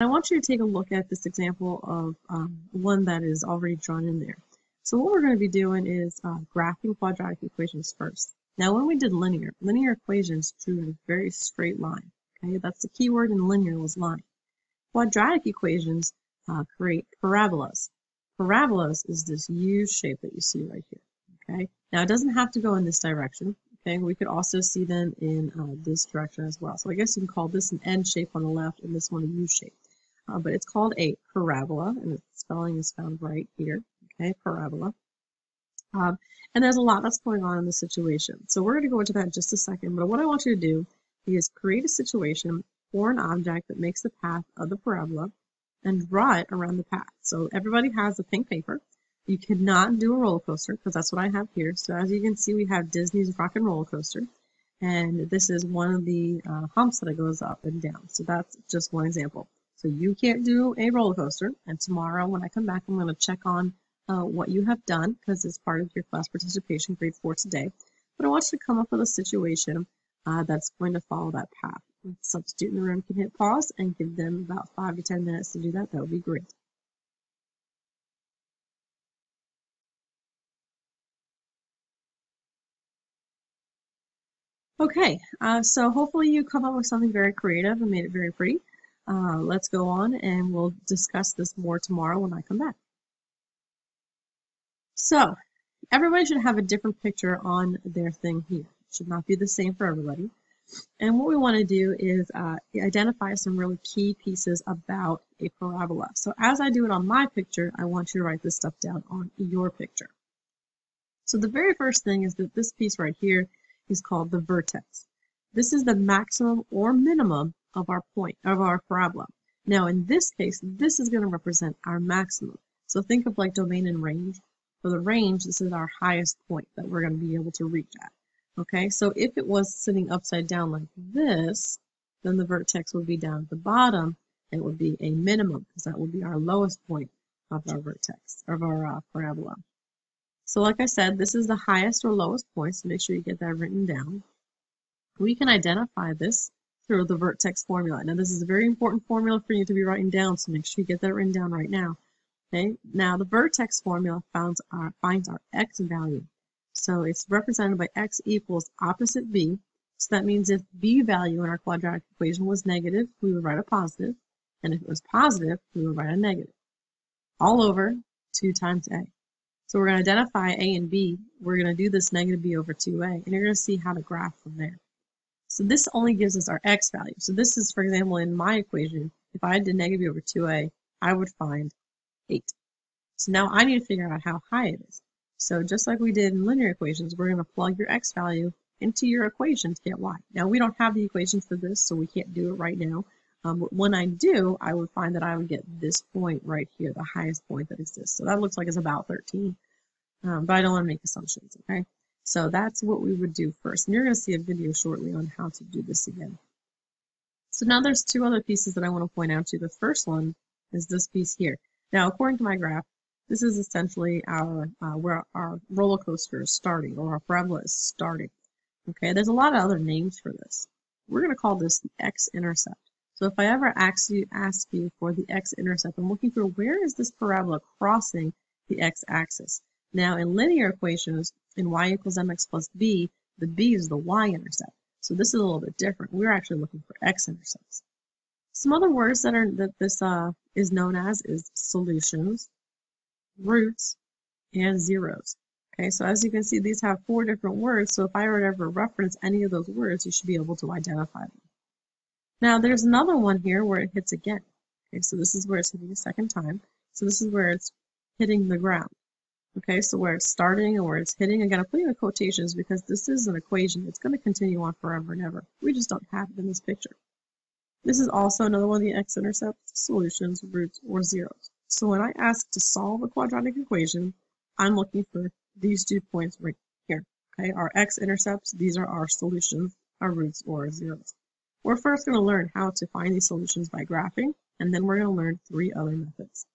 I want you to take a look at this example of one that is already drawn in there. So what we're going to be doing is graphing quadratic equations first. Now when we did linear equations drew in a very straight line. Okay, that's the key word in linear was line. Quadratic equations create parabolas. Parabolas is this U shape that you see right here. Okay, now it doesn't have to go in this direction. Okay, we could also see them in this direction as well. So I guess you can call this an N shape on the left and this one a U shape. But it's called a parabola, and the spelling is found right here. Okay, parabola. And there's a lot that's going on in the situation. So we're going to go into that in just a second. But what I want you to do is create a situation for an object that makes the path of the parabola and draw it around the path. So everybody has a pink paper. You cannot do a roller coaster because that's what I have here. So as you can see, we have Disney's Rock and Roller Coaster. And this is one of the humps that goes up and down. So that's just one example. So you can't do a roller coaster, and tomorrow when I come back, I'm going to check on what you have done because it's part of your class participation grade 4 today. But I want you to come up with a situation that's going to follow that path. If the substitute in the room can hit pause and give them about 5 to 10 minutes to do that. That would be great. Okay, so hopefully you come up with something very creative and made it very pretty. Let's go on and we'll discuss this more tomorrow when I come back. So, everybody should have a different picture on their thing here. It should not be the same for everybody. And what we want to do is identify some really key pieces about a parabola. So as I do it on my picture, I want you to write this stuff down on your picture. So the very first thing is that this piece right here is called the vertex. This is the maximum or minimum of our point, of our parabola. Now in this case, this is going to represent our maximum. So think of like domain and range. For the range, this is our highest point that we're going to be able to reach at. Okay, so if it was sitting upside down like this, then the vertex would be down at the bottom. And it would be a minimum because that would be our lowest point of our vertex, of our parabola. So like I said, this is the highest or lowest point, so make sure you get that written down. We can identify this through the vertex formula. Now this is a very important formula for you to be writing down, so make sure you get that written down right now. Okay, now the vertex formula finds our x value. So it's represented by x equals opposite b. So that means if b value in our quadratic equation was negative, we would write a positive. And if it was positive, we would write a negative. All over 2 times a. So we're going to identify a and b. We're going to do this negative b over 2a. And you're going to see how to graph from there. So this only gives us our x value. So this is, for example, in my equation, if I did negative b over 2a, I would find 8. So now I need to figure out how high it is. So just like we did in linear equations, we're going to plug your x value into your equation to get y. Now we don't have the equation for this, so we can't do it right now. But when I do, I would find that I would get this point right here, the highest point that exists. So that looks like it's about 13, but I don't want to make assumptions, okay? So that's what we would do first. And you're going to see a video shortly on how to do this again. So now there's 2 other pieces that I want to point out to you. The first one is this piece here. Now, according to my graph, this is essentially our where our roller coaster is starting, or our parabola is starting. Okay, there's a lot of other names for this. We're going to call this the x-intercept. So if I ever ask you for the x-intercept, I'm looking for where is this parabola crossing the x-axis. Now in linear equations, in y equals mx plus b, the b is the y-intercept. So this is a little bit different. We're actually looking for x-intercepts. Some other words that this is known as is solutions, roots, and zeros. Okay, so as you can see, these have 4 different words. So if I were to ever reference any of those words, you should be able to identify them. Now there's another one here where it hits again. Okay, so this is where it's hitting a second time. So this is where it's hitting the ground. Okay, so where it's starting and where it's hitting, again, I'm putting in quotations because this is an equation. It's going to continue on forever and ever. We just don't have it in this picture. This is also another one of the x-intercepts, solutions, roots, or zeros. So when I ask to solve a quadratic equation, I'm looking for these 2 points right here. Okay, our x-intercepts, these are our solutions, our roots, or our zeros. We're first going to learn how to find these solutions by graphing, and then we're going to learn 3 other methods.